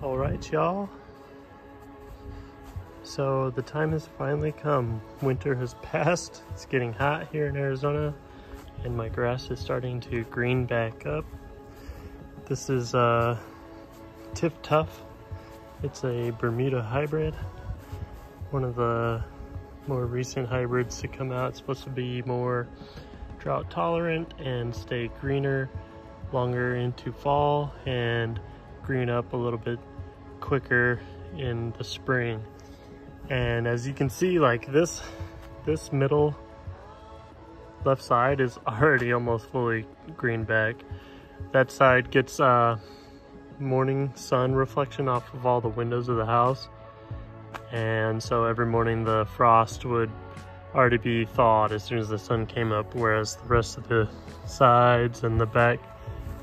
All right, y'all. So the time has finally come. Winter has passed. It's getting hot here in Arizona, and my grass is starting to green back up. This is Tip Tough. It's a Bermuda hybrid. One of the more recent hybrids to come out. It's supposed to be more drought tolerant and stay greener longer into fall and green up a little bit quicker in the spring. And as you can see, like this middle left side is already almost fully green back. That side gets morning sun reflection off of all the windows of the house, and so every morning the frost would already be thawed as soon as the sun came up, whereas the rest of the sides and the back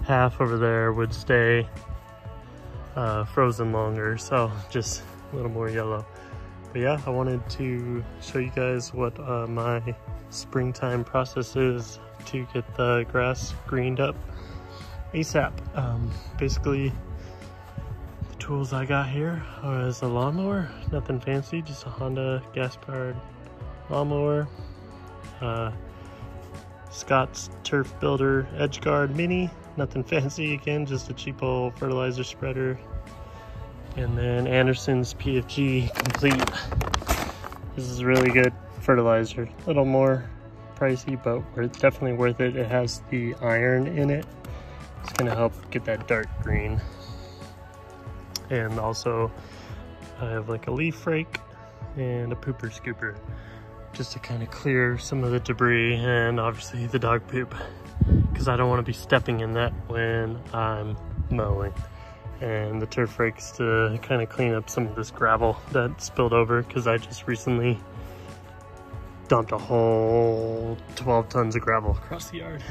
half over there would stay frozen longer, so just a little more yellow. But yeah, I wanted to show you guys what my springtime process is to get the grass greened up ASAP. Basically, the tools I got here is a lawnmower, nothing fancy, just a Honda gas-powered lawnmower, Scott's Turf Builder Edge Guard Mini, nothing fancy, again, just a cheap old fertilizer spreader, and then Anderson's PFG Complete. This is really good fertilizer, a little more pricey, but definitely worth it. It has the iron in it. It's gonna help get that dark green. And also I have like a leaf rake and a pooper scooper, just to kind of clear some of the debris and obviously the dog poop, because I don't want to be stepping in that when I'm mowing. And the turf rakes to kind of clean up some of this gravel that spilled over, because I just recently dumped a whole 12 tons of gravel across the yard.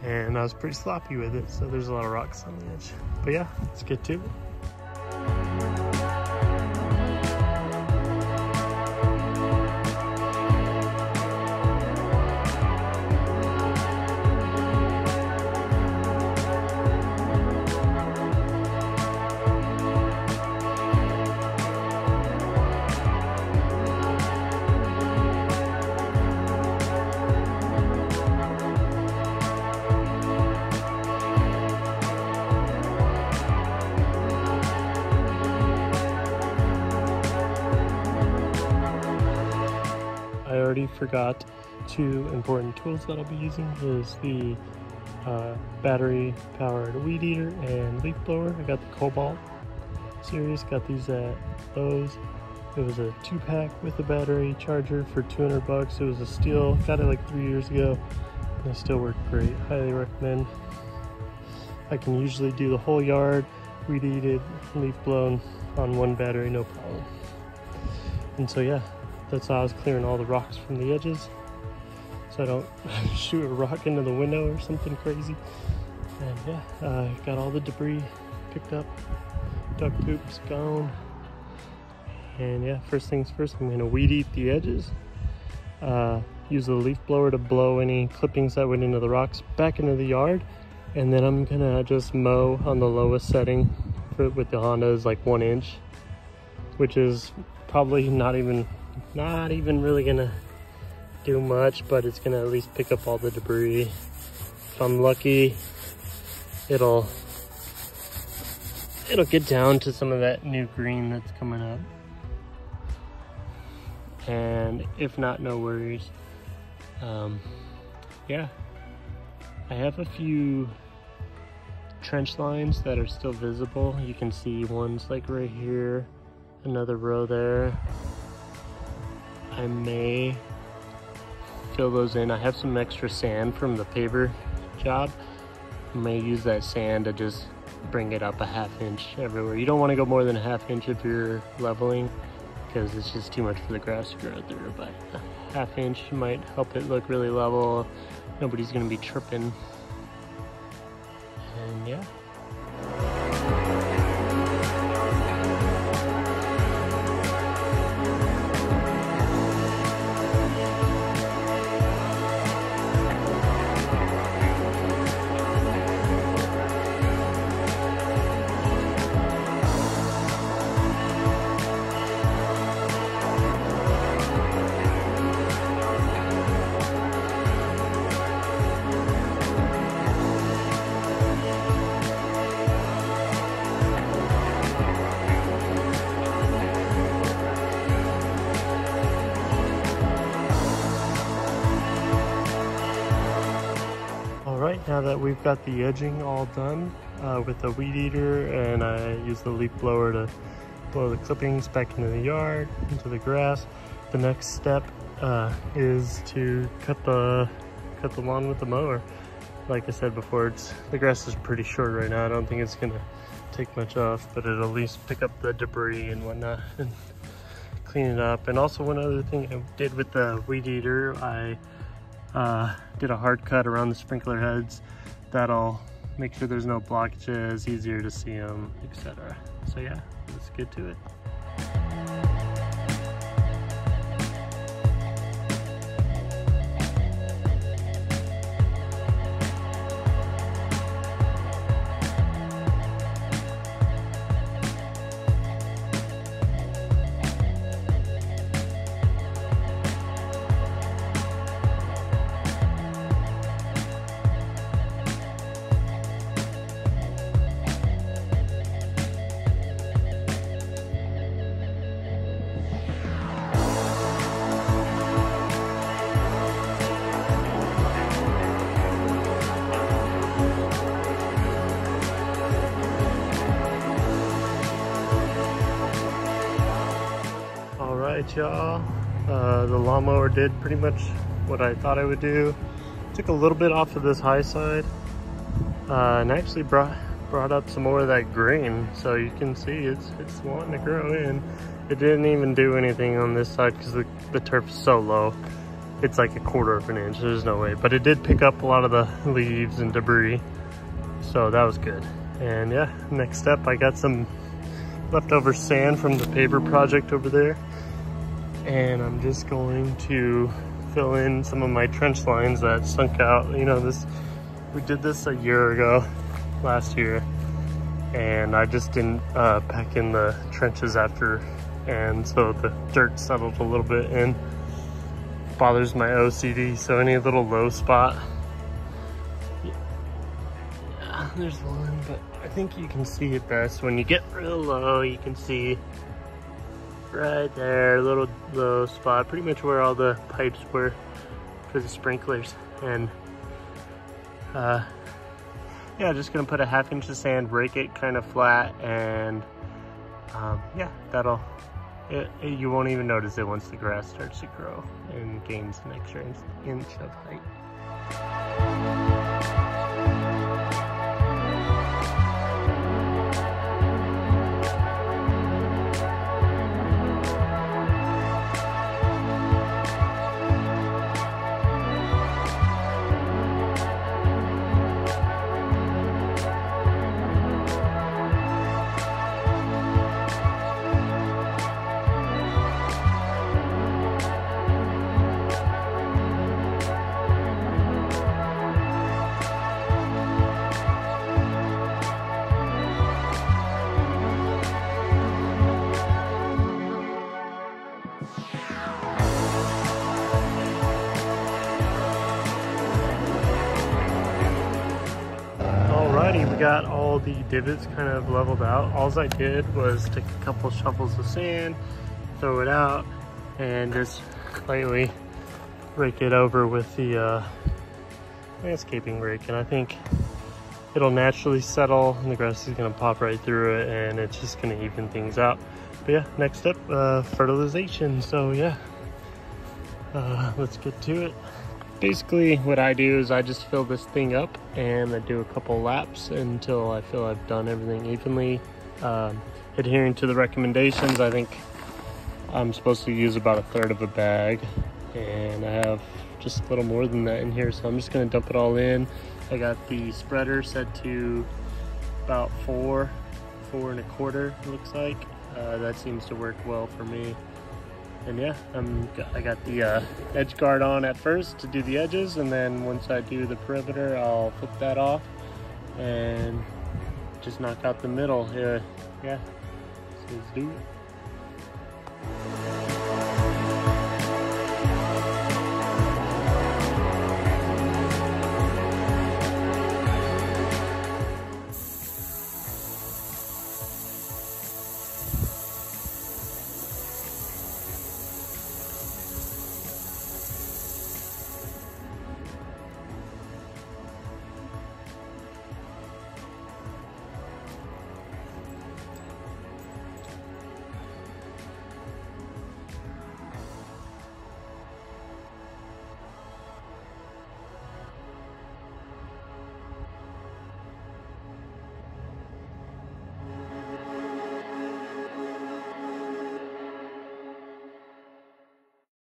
And I was pretty sloppy with it, so there's a lot of rocks on the edge. But yeah, let's get to it. I already forgot two important tools that I'll be using is the battery powered weed eater and leaf blower. I got the Cobalt series, got these at Lowe's. It was a 2-pack with a battery charger for 200 bucks. It was a steal, got it like 3 years ago, and they still work great. Highly recommend. I can usually do the whole yard, weed eated, leaf blown on one battery, no problem. And so yeah, that's how I was clearing all the rocks from the edges, so I don't shoot a rock into the window or something crazy. And yeah, got all the debris picked up, duck poop's gone. And yeah, first things first, I'm gonna weed eat the edges. Use the leaf blower to blow any clippings that went into the rocks back into the yard. And then I'm gonna just mow on the lowest setting with the Hondas, like 1 inch, which is probably not even really gonna do much, but it's gonna at least pick up all the debris. If I'm lucky, it'll get down to some of that new green that's coming up. And if not, no worries. Yeah, I have a few trench lines that are still visible. You can see one's like right here, another row there. I may fill those in. I have some extra sand from the paver job. I may use that sand to just bring it up a 1/2 inch everywhere. You don't want to go more than a 1/2 inch if you're leveling, because it's just too much for the grass to grow through. But a 1/2 inch might help it look really level. Nobody's gonna be tripping. And yeah. now that we've got the edging all done with the weed eater, and I use the leaf blower to blow the clippings back into the yard, into the grass, the next step is to cut the lawn with the mower. Like I said before, the grass is pretty short right now. I don't think it's gonna take much off, but it'll at least pick up the debris and whatnot and clean it up. And also one other thing I did with the weed eater, I did a hard cut around the sprinkler heads. That'll make sure there's no blockages, easier to see them, etc. So yeah, let's get to it. Alright y'all, the lawnmower did pretty much what I thought I would do. Took a little bit off of this high side and actually brought up some more of that green, so you can see it's wanting to grow in. It didn't even do anything on this side because the turf is so low. It's like 1/4 of an inch, there's no way. But it did pick up a lot of the leaves and debris, so that was good. And yeah, next step, I got some leftover sand from the paver project over there, and I'm just going to fill in some of my trench lines that sunk out. You know, we did this a year ago, last year, and I just didn't pack in the trenches after, and so the dirt settled a little bit and bothers my OCD. So any little low spot, yeah, there's one, but I think you can see it best when you get real low. You can see right there, a little low spot, pretty much where all the pipes were for the sprinklers. And yeah, just gonna put a 1/2 inch of sand, rake it kind of flat, and yeah, you won't even notice it once the grass starts to grow and gains an extra inch of height. Alrighty, we got all the divots kind of leveled out. All I did was take a couple shovels of sand, throw it out, and just lightly rake it over with the landscaping rake. And I think it'll naturally settle, and the grass is gonna pop right through it, and it's just gonna even things out. But yeah, next step, fertilization. So yeah, let's get to it. Basically what I do is I just fill this thing up and I do a couple laps until I feel I've done everything evenly. Adhering to the recommendations, I think I'm supposed to use about 1/3 of a bag, and I have just a little more than that in here, so I'm just gonna dump it all in. I got the spreader set to about 4 1/4, it looks like. That seems to work well for me. And yeah, I got the edge guard on at first to do the edges, and then once I do the perimeter, I'll flip that off and just knock out the middle here. Yeah, so let's do it.